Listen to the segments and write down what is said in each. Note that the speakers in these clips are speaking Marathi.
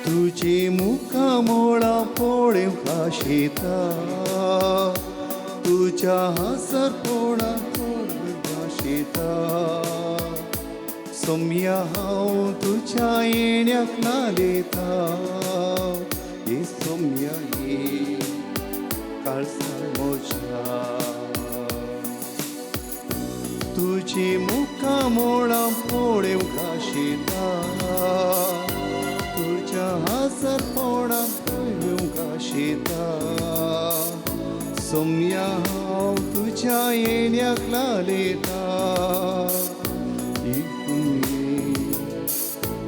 तुझे मुखामोळा पोळे भाषेता तुझ्या हसर पोळा भाषेता सोम्या हांव तुझ्या येण्याक नालेता ये सोम्या ये काळजा म्हज्या तुझे मुखामोळा पोळे भाषेता तुझ्या हसर पोळा गाशेता सोम्या हांव तुझ्या येण्याक लालेता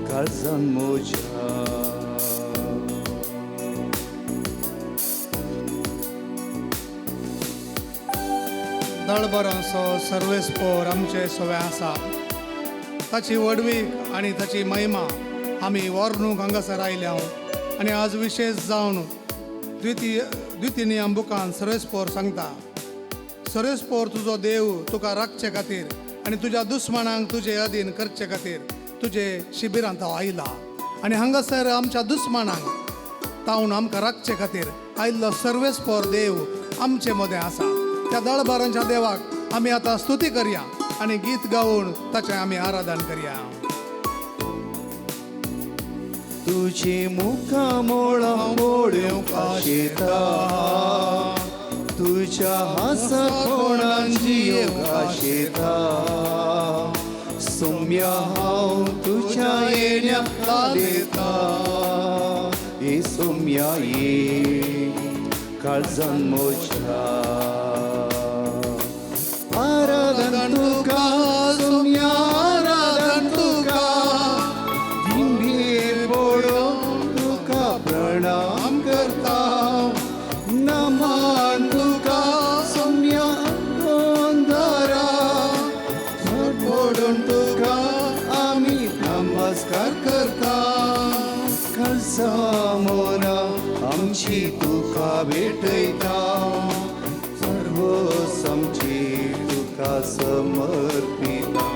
काळजान म्हज्या दळबरांचो सर्वेस्पोर आमचे सवे आसा ताची वडवीक आनी ताची महिमा आमी वर्णूक हांगासर आयल्या आनी आज विशेष जावन द्वितीय बुकान सर्वेस्पोर सांगता सर्वेस्पोर तुजो देव तुका राखचे खातीर आनी तुज्या दुस्मनांक तुजे अधीन करचे खातीर तुजे शिबिरांत हांव आयला आनी हांगासर आमच्या दुस्मनांक तावन आमकां राखचे खातीर आयिल्लो सर्वेस्पोर देव आमचे मदें आसा त्या दळबारांच्या देवाक आमी आतां स्तुती करया आनी गीत गावून ताचें आमी आराधन करया. तुझे मुखामोळा पोळे भाषेता तुझ्या हसर पोळान जीव गाशेता सोम्या हांव तुझ्या येण्याक लालेता ये सोम्या ये काळजान म्हज्या आराधन तुका सोम्या आराधन तुका दिंडीर पडून तुका प्रणाम करता नमन तुका सोम्या अंधारा पडून तुका आमी नमस्कार करता काळजा मोना आमची तुका भेटयता सर्व आमची तुका समर्पिता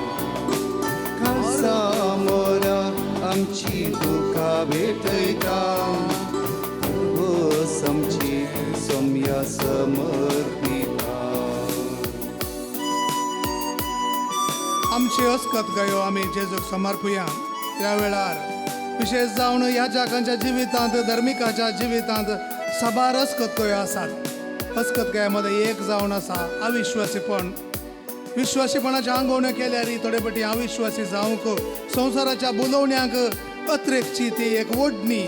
काळजा मोना आमची तुका भेटयता सर्व आमची सोम्या समर्पिता. आमची अस्कत गयो आमी जेजूक समर्पुया. त्या वेळार विशेष जावन ह्या जगांच्या जिवितांत धर्मिकाच्या जिवितांत साबार अस्कत गयो आसात. अस्कत गयामध्ये एक जावन आसा अविश्वासीपण. विश्वासीपणाच्या आंगवण्यो केल्यार थोडे फाटी अविश्वासी जावंक संवसाराच्या बुलोवण्यांक अत्रेकची ती एक ओडणी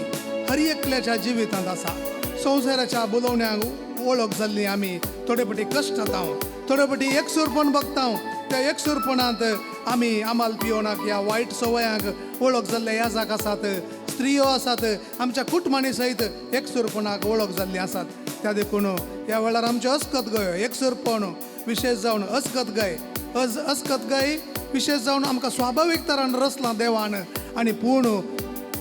हर एकल्याच्या जिवितांत आसा. संवसाराच्या बुलोवण्यांक वळख जाल्ली आमी थोडे फाटी कश्टाता थोडे फाटी एकसूरपण बगता. त्या एकसूरपणांत आमी आमाल पियोनाक ह्या वायट सवयांक वळख जाल्ले याजाक आसात. स्त्रियो आसात आमच्या कुटुंबांनी सयत एकसूरपणाक वळख जाल्ली आसात. त्या देखून ह्या वेळार आमचे अस्कत गयो एकसूरपण विशेष जावन अस्कत गय विशेष जावन आमकां स्वाभावीक तरान रचलां देवान आनी पूण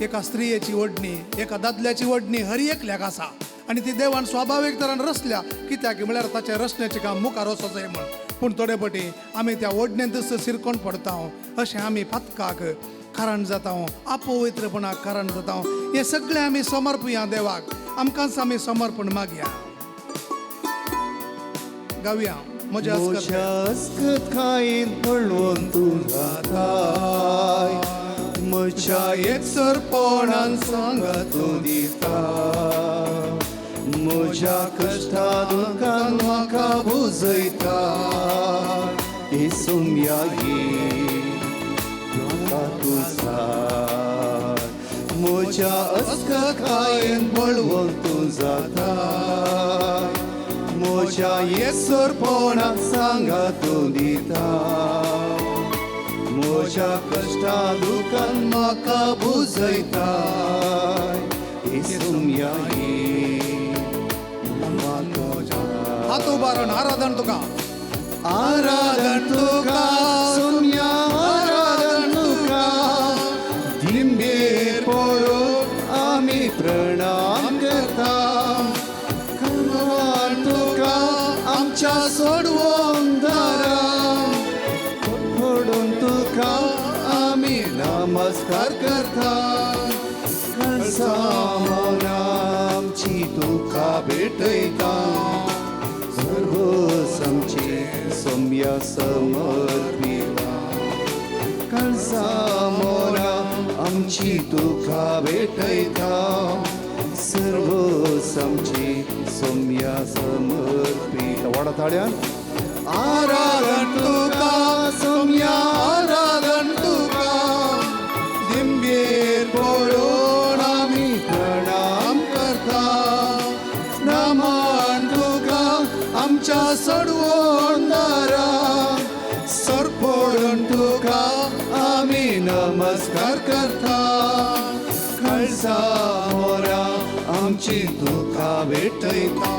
एका स्त्रियेची ओडणी एका दादल्याची ओडणी हर एकल्याक आसा आनी ती देवान स्वाभावीक तरान रचल्या कित्याक म्हळ्यार ताचें रचण्याचें काम मुखार वचो जाय म्हण. पूण थोडे फाटी आमी त्या ओडणेंत शिरकोन पडता अशें आमी फातकाक कारण जाता अपवित्रपणाक कारण जाता. हें सगळें आमी समर्पुया देवाक. आमकांच आमी समर्पण मागया. गावया म्हज्या अस्कत खायन पळोवन तूं जाताय म्हज्या एकसरपणान सांगा तूं दिता म्हज्या कश्टा दुखान म्हाका बुजयता हे सोम्या ये तुझा म्हज्या अस्कत खायन पळोवन तूं जाता म्हज्या येसरपणाक सांगा तूं दिता म्हज्या कश्टा दुखान म्हाका बुजयता हे सोम्या ये हात उबारून आराधन तुका सोम्या आराधन तुका दिंबेर पडून आमी प्रणाम करता तुका आमच्या सोडवून दारा पडून तुका आमी नमस्कार करता काळजा सामोना आमची तुका भेटयता सर्व समचे सोम्या समर्पिता सामोना आमची तुका भेटयता सर्व समचे सोम्या समर्पिता वाडा थाळ्यान आराधन तुका सोम्या आराधन तुका जिंबेर पळोवन आमी प्रणाम करता नमन तुका आमच्या सडवणदारा सर पळोवन तुका आमी नमस्कार करता कळसा मोरा आमची तुका भेटयता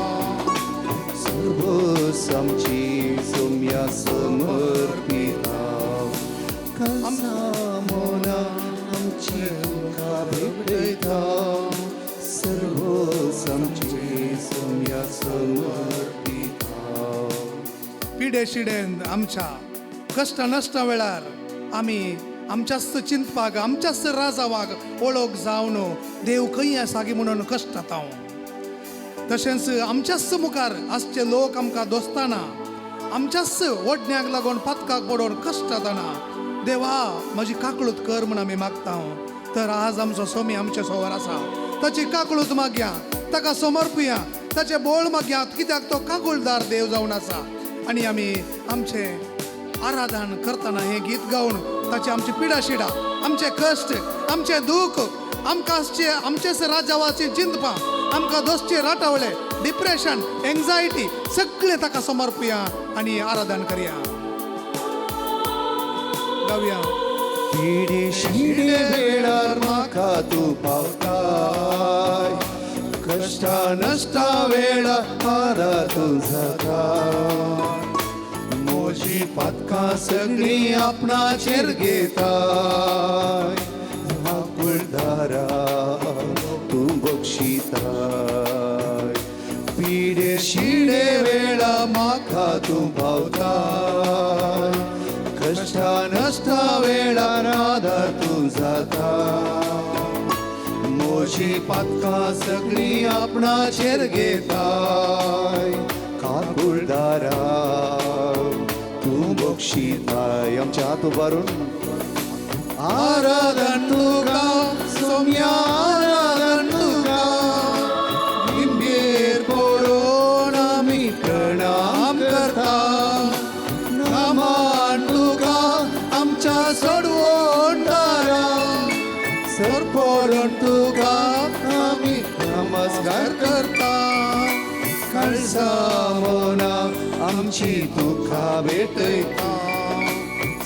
सर्व समची सोम्या समर्पिता कळसा मोरा आमची तुका भेटयता सर्व समची सोम्या समर्पिता पिढे शिडेन आमच्या कष्ट नष्ट वेळार आमी आमच्याच चिंतपाक आमच्याच राजावाक ओळख जावन देव खंय आसा गे म्हणून कश्टात हांव तशेंच आमच्याच मुखार आसचे लोक आमकां दोस्ताना आमच्याच ओडण्याक लागून पातकाक पडोवन कश्टात आना देवा म्हजी काकळूत कर म्हूण आमी मागता हांव तर आज आमचो सोमी आमचे सोवर आसा ताची काकळूत मागया ताका समर्पया ताचे बोळ मागया कित्याक तो काकुळदार देव जावन आसा आनी आमी आमचे आराधन करतना हे गीत गावन ताची आमची पिडा शिडा आमचे कश्ट आमचे दुख आमकां आमचेच राजावाची चिंतपा आमकां दोस्ती राटावले डिप्रेशन एंग्जायटी सगळे ताका समर्पया आनी आराधन करया गावया पिढे शिडे वेळार म्हाका तूं पावताय कश्टा नश्टा वेळार आरा तूं जाता मोजी पातकां सगळी आपणाचेर घेताय कुळदारा तूं बक्षिताय पिढे शिडे वेळा म्हाका तूं पावताय कश्टा नश्टा वेळार आदार तूं जाता मोजी पातकां सगळी आपणाचेर घेताय काकुळदारा तूं बक्षिताय आमच्या हात उबारून आराधन तुका सोम्या आराधन तुका बिंबेर पळोवन आमी प्रणाम करता नमन तुका आमच्या सडवणदारा सर पळोवन तुका आमी नमस्कार करता कळसा मोना आमची तुका भेटयता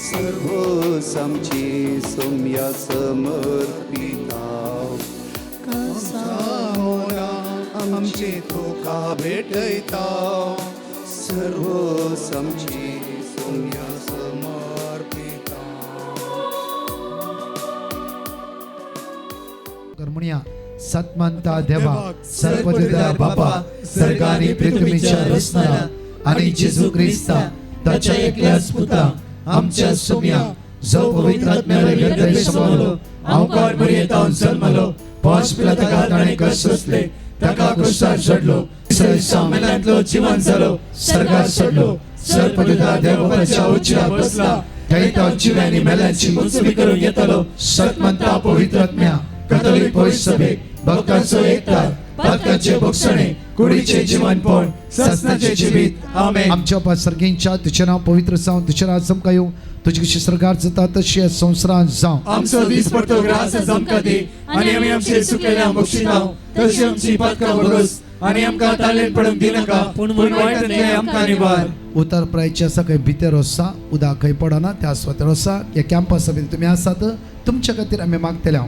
सर्व समची सोम्या समर्पिता कळसा मोना आमची तुका भेटयता सर्व समची सोम्या समर्पिता म्हणूया सत्मंता देवा सर्वपिता बापा सर्गानी पृथ्वीच्या रचणारा आणि जेजू ख्रिस्ता ताच्या एकल्याच पुता आमच्या सोम्या जो पवित्र आत्म्याने हृदय समावलो अवकार मर्यादान जन्मलो पाच पिलातका ताणे कष्ट सोसले ताका क्रुसार चढलो सामेलांतलो जिवंत जालो सर्गार चढलो सर्वपिता देवाच्या उच्चार बसला थंय तो जिव्यांनी मेल्यांची मुक्ती करून येतलो सत्मंता पवित्र आत्म्या कॅथोलिक पवित्र सभेक भक्तांचो एकता पातकांचे भक्षणे कुडीचे जीवनपण सस्नाचे जीवित आमेन आमच्या पासर्गींच्या तुझे नाव पवित्र जावं तुझे राज चमका येवं तुझे कशी सरकार जाता तशी संवसारांत जावं आमचो दीस पडतो ग्रास चमका दी आनी आमी आमचे सुकलेल्या बक्षितां तशी आमची पातकां भरोस आनी आमकां तालेन पडूंक दिनाका पूण वायट न्याय आमकां निवार उतर प्रायचे आसा खंय भितर वसा उदा खंय पडना त्या स्वतर वसा ह्या कॅम्पस सभेत तुमी आसात तुमच्या खातीर आमी मागतले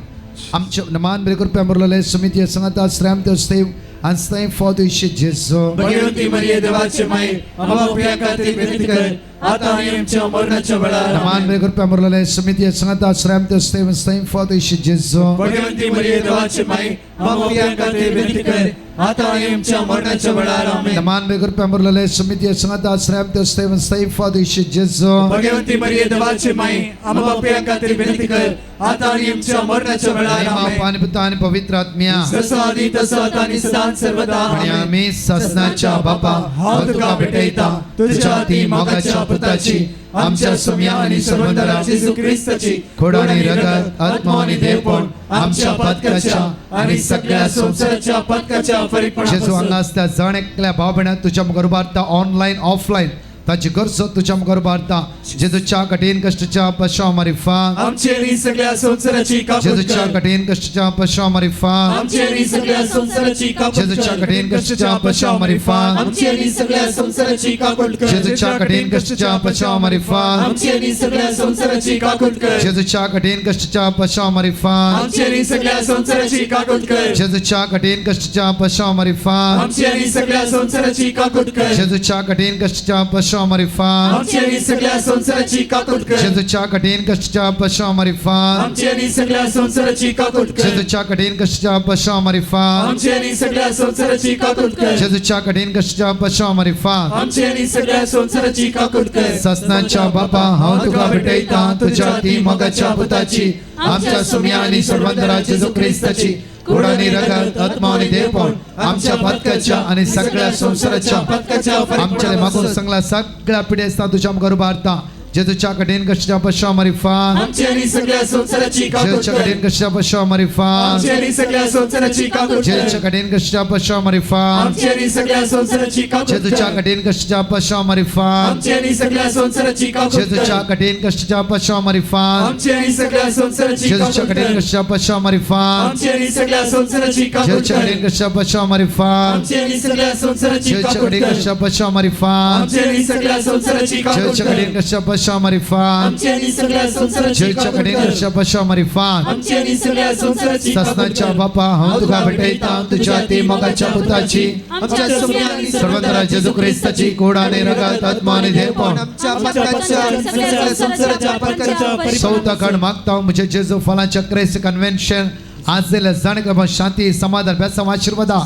आमचे नमान बरे करपी आमरलेले समिती संगता श्रम ते save and slain for the issue Jesus. Bhagwanti मरिये देवाचे माई आम्हा पापियां खातीर विनंती कर आता आणि आमच्या मरणाच्या वेळार Naman may group pamurlale sumiti at sangata sram to stay slain for the issue Jesus. Bhagwanti मरिये देवाचे माई आम्हा पापियां खातीर विनंती कर आता आणि आमच्या मरणाच्या वेळार आमेन. Naman may group pamurlale sumiti at sangata sram to stay slain for the issue Jesus. Bhagwanti मरिये देवाचे माई आम्हा पापियां खातीर विनंती कर आता आणि आमच्या मरणाच्या वेळार आमेन. पाणी पिता आणि पवित्र आत्म्या जसं आधी तसं आता आणि सदां सर्वदा आणि आमेन. आम्ही ससनाच्या बापा हांव तुका भेटयता तुझ्या ती मोगाच्या पुताची आमच्या सुम्या आणि सर्वंतरा जेजू ख्रिस्ताची खोड आणि रगत आत्मा आणि देवपण आमच्या पदकाच्या आणि सगळ्या संसाराच्या पदकाच्या जेजू फरीकपणापासून हांगा असता जण एकल्या भाव भयणां तुझ्या मुखार उबारता ऑनलाईन ऑफलाईन ताची गरज तुझ्या मुखार उबारता जेजूच्या कठीण कष्टाच्या पश्चाव मारिफा आमचे आणि सगळ्या संसाराची कापूट जेजूच्या कर. कठीण कष्टाच्या पश्चाव मारिफा आमचे आणि सगळ्या संसाराची कापूट जेजूच्या कर. कठीण कष्टाच्या पश्चाव मारिफा आमचे आणि सगळ्या संसाराची कापूट कर. जेजूच्या कठीण कष्टाच्या पश्चाव मारिफा आमचे आणि सगळ्या संसाराची कापूट कर. जेजूच्या कठीण कष्टाच्या पश्चाव मारिफा आमचे आणि सगळ्या संसाराची कापूट कर. जेजूच्या कठीण कष्टाच्या पश्चाव मारिफा आमचे आणि सगळ्या संसाराची कापूट कर. जेजूच्या कठीण कष्टाच्या पश्चाव मारिफा आमचे आणि सगळ्या संसाराची कापूट कर. जेजूच्या कठीण कष्टाच्या पश्चाव मारिफा आमचे आणि सगळ्या संसाराची कापूट कर. जेजूच्या कठीण कष्टाच्या पश्चाव मारिफा आमचे आणि सगळ्या संसाराची कापूट कर. जेजूच्या कठीण कष्टाच्या पश्चाव मारिफा आमचे आणि सगळ्या संसाराची कापूट कर. ससनाच्या बापा हांव तुका भेटयता तुझ्या ती मोगाच्या पुताची आमच्या सुम्या आणि सर्वंतरा जेजू ख्रिस्ताची खोड आणि रगत आत्मा आणि देवपण आमच्या पदकाच्या आणि सगळ्या संसाराच्या पदकाच्या आमच्या मागून सगळ्या सगळ्या पिढी असता तुझ्या मुखार उबारता जेजूच्या कठीण कष्टाच्या पश्चाव मारिफा आमचे आणि सगळ्या संसाराची कापूट जेजूच्या कर. कठीण कष्टाच्या पश्चाव मारिफा आमचे आणि सगळ्या संसाराची कापूट कर. जेजूच्या कठीण कष्टाच्या पश्चाव मारिफा आमचे आणि सगळ्या संसाराची कापूट जेजूच्या कर. कठीण कष्टाच्या पश्चाव मारिफा आमचे आणि सगळ्या संसाराची कापूट कर. जेजूच्या कठीण कष्टाच्या पश्चाव मारिफा आमचे आणि सगळ्या संसाराची जेजूच्या कापूट कठीण कर. कष्टाच्या पश्चाव मारिफा आमचे आणि सगळ्या संसाराची कापूट जेजूच्या कर. कठीण कष्टाच्या पश्चाव मारिफा आमचे आणि सगळ्या संसाराची जेजूच्या कापूट कठीण कर. कष्टाच्या पश्चाव मारिफा आमचे आणि सगळ्या संसाराची कापूट जेजूच्या कर. कठीण कष्टाच्या पश्चाव मारिफा आमचे आणि सगळ्या संसाराची जेजूच्या कापूट कठीण कर. कष्टाच्या पश्चाव मारिफा आमचे आणि सगळ्या संसाराची कापूट ससनाच्या कर. बापा हांव तुका भेटयता तुझ्या ती मोगाच्या पुताची आमच्या सुम्या आणि सर्वंतरा जेजू ख्रिस्ताची खोड आणि रगत आत्मा आणि देवपण आमच्या पदकाच्या आणि सगळ्या संसाराच्या पदकाच्या चौथा खंड मागता हांव म्हजे जेजू फलांच्या क्रेस्त कन्व्हेन्शन आज जाल्यार जाण क्रमांक शांती समाधान बेसांव आशिर्वादा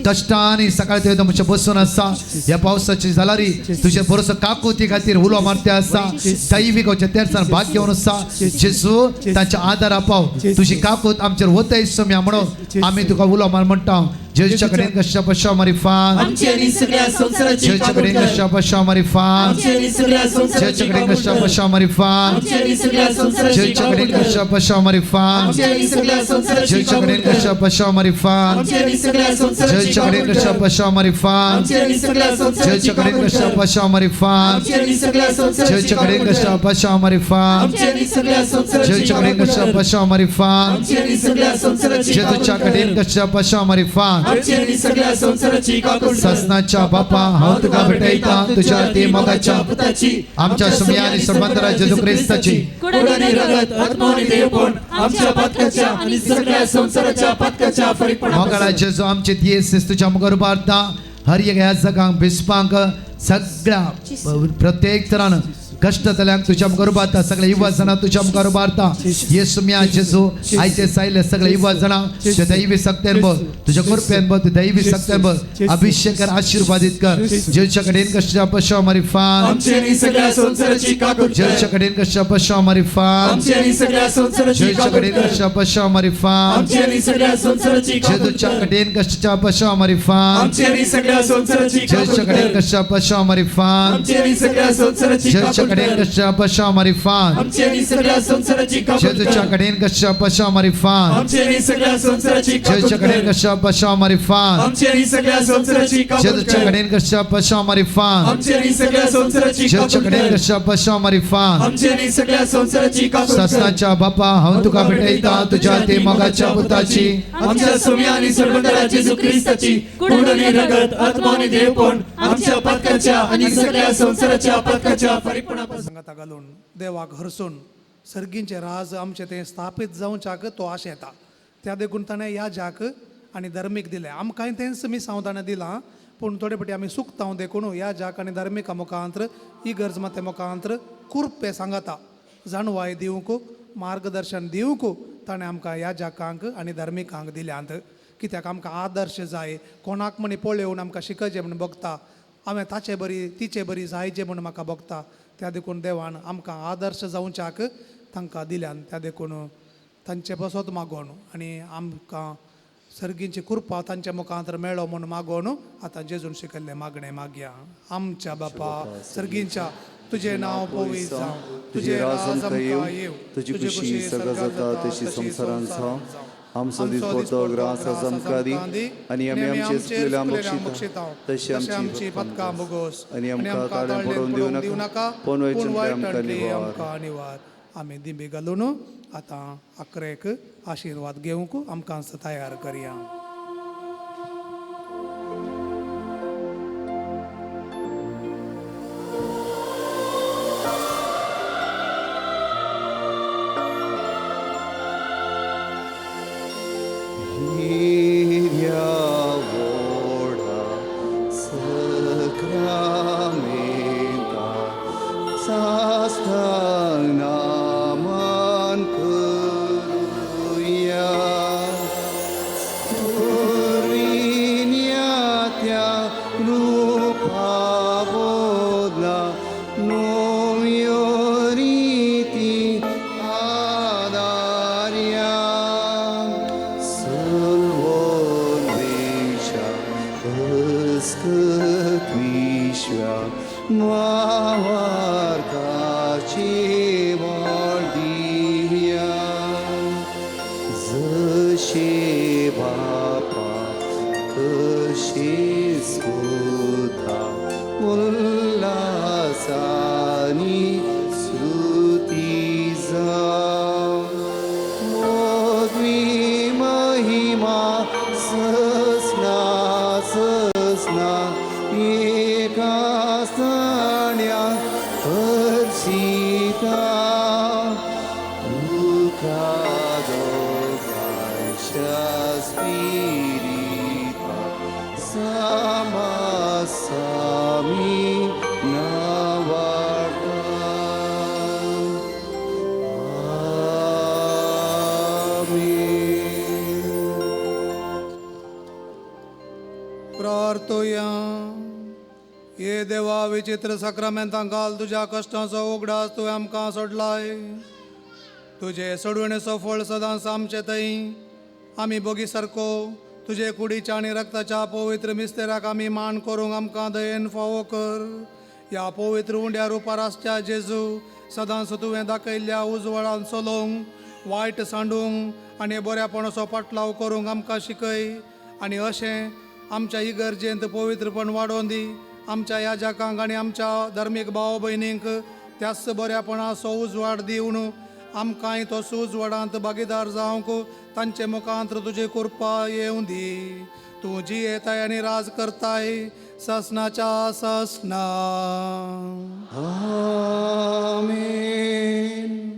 कष्टांनी सकाळी ते म्हजे बसून आसा ह्या पावसाची जालारी तुझे बरोसो काकुती खातीर उलो मारते आसा दैवीक तेरसान भाग घेवन आसा जेजू तांच्या आदार पाव तुझी काकूत आमचेर वतय सोम्या म्हणून आमी तुका उलो मार म्हणटा जेजूच्या कडेन कशा पश्चाव मारिफान आमचे आणि सगळ्या संसाराची जेजूच्या कापूट कडेन कर. कशा पश्चाव मारिफान आमचे आणि सगळ्या संसाराची जेजूच्या कडेन कापूट कशा कर. पश्चाव मारिफान आमचे आणि सगळ्या संसाराची जेजूच्या कडेन कापूट कर. कशा पश्चाव मारिफान आमचे आणि सगळ्या संसाराची जेजूच्या कडेन कापूट कर. कशा पश्चाव मारिफान आमचे आणि सगळ्या संसाराची जेजूच्या कडेन कापूट कशा कर. पश्चाव मारिफान आमचे आणि सगळ्या संसाराची जेजूच्या कडेन कापूट कशा कर. पश्चाव मारिफान आमचे आणि सगळ्या संसाराची जेजूच्या कडेन कापूट कशा कर. पश्चाव मारिफान आमचे आणि सगळ्या संसाराची जेजूच्या कडेन कापूट कशा कर. पश्चाव मारिफान आमचे आणि सगळ्या संसाराची जेजूच्या कापूट कडेन कर. कशा पश्चाव मारिफान आमचे आणि सगळ्या संसाराची कापूट कर. ससनाच्या बापा हांव तुका भेटयता तुझ्या ती मोगाच्या पुताची आमच्या सुम्या आणि सर्वंतरा जेजू ख्रिस्ताची खोड आणि रगत आत्मा आणि देवपण आमच्या पदकाच्या आणि सगळ्या संसाराच्या पदकाच्या फरीकपणापासून मोगाळा जेजू आमचे दियेस तुझ्या मुखार उबारता हर एक ह्या जगांक बिस्पांक सगळ्या प्रत्येक तरान कष्टतल्यांक तुझ्या मुखार उबारता सगळे युवा जाणां तुझ्या मुखार उबारता येसू म्या जेजू आयचे सायले सगळे युवा जाणां ते दैवी सक्तेन बर तुझ्या कृपेन बर दैवी सक्तेन बर अभिषेक कर आशीर्वादित कर जेजूच्या कडेन कशा पश्चाव मारिफान आमचे आणि सगळ्या संसाराची कापूट कर. जेजूच्या कडेन कशा पश्चाव मारिफान आमचे आणि सगळ्या संसाराची जेजूच्या कापूट कडेन कर. कशा पश्चाव मारिफान आमचे आणि सगळ्या संसाराची कापूट जेजूच्या कर. कडेन कशा पश्चाव मारिफान आमचे आणि सगळ्या संसाराची कापूट जेजूच्या कडेन कर. कशा पश्चाव मारिफान आमचे आणि सगळ्या संसाराची जेजूच्या कापूट कडेन कर. कशा पश्चाव मारिफान आमचे आणि सगळ्या संसाराची कापूट जेजूच्या कर. कडेन कशा पश्चाव मारिफान आमचे आणि सगळ्या संसाराची कापूट जेजूच्या कडेन कर. कशा पश्चाव मारिफान आमचे आणि सगळ्या संसाराची कापूट जेजूच्या कर. कडेन कशा पश्चाव मारिफान आमचे आणि सगळ्या संसाराची जेजूच्या कापूट कडेन कर. कशा पश्चाव मारिफान आमचे आणि सगळ्या संसाराची कापूट कर. ससनाच्या बापा हांव तुका भेटयता तुझ्या ती मोगाच्या पुताची आमच्या सोम्या आणि सर्वंतरा जेजू ख्रिस्ताची खोड आणि रगत आत्मा आणि देवपण आमच्या पदकाच्या आणि सगळ्या संसाराच्या पदकाच्या फरीकपणापासून संगता घालून देवाक हरसून सर्गींचे राज आमचे ते स्थापीत जावंच्याक तो आशेता त्या देखून ताणें ह्या जाक आनी धर्मीक दिले आमकांय तेंच मिसांवताना दिलां पूण थोडे फाटी आमी सुकतांव देखून ह्या जाक आनी धर्मिका मुखांत्र इगर्ज माते मुखांत्र कुर्पे सांगता जाणवाय दिवंक मार्गदर्शन दिवंक ताणें आमकां ह्या जाकांक आनी धर्मिकांक दिल्यांत कित्याक आमकां आदर्श जाय कोणाक म्हणी पळोवन आमकां शिकचें म्हण बगता हांवें ताचे बरी तिचे बरी जायचे म्हण म्हाका बगता त्या देखून देवान आमकां आदर्श जावच्याक तांकां दिल्यान त्या देखून तांचे बसत मागोवन आनी आमकां सर्गींची कृपा तांच्या मुखांतर मेळो म्हूण मागोवन आतां जेजून शिकयल्लें मागणें मागया आमच्या बापा सर्गींच्या तुजें नांव पवित्र जावं तुजें राज आमकां येवं तुजी खुशी सगळं जाता तशी संवसारान जावं आमचो दीस पडतो ग्रास आमकां दी आनी आमी आमचे चुकलेल्या बक्षिता तशी आमची पदकां बोगोस आनी आमकां ताळें पडोवन दिवं नाका पूण आमकां निवार आमी दिबे घालून आतां अकरेक आशिर्वाद घेवंक आमकां तयार करया प्रार्थोया ये देवा विचित्र सक्रमेंतां घाल तुज्या कश्टांचो उगडास तुवें आमकां सोडलाय तुजे सोडवणेचो फळ सदांच आमचे थंय आमी बोगी सारको तुजे कुडीच्या आनी रक्ताच्या पवित्र मिस्तेराक आमी मान करूंक आमकां दयेन फावो कर ह्या पवित्र उंड्या रुपार आसच्या जेजू सदांच तुवें दाखयल्ल्या उजवळान चलोवंक वायट सांडूंक आनी बऱ्यापणाचो पाटलाव करूंक आमकां शिकय आनी अशें आमच्या इगर्जेंत पवित्रपण वाडोवन दी आमच्या ह्या जाकांक आनी आमच्या धर्मीक भाव भयणींक त्याच बऱ्यापणाचो उजवाड दिवन आमकांय तो सुजवाडांत भागीदार जावंक तांचे मुखांत्र तुजी कृपा येवं दी तूं जी येताय आनी राज करताय ससनाच्या ससना आमेन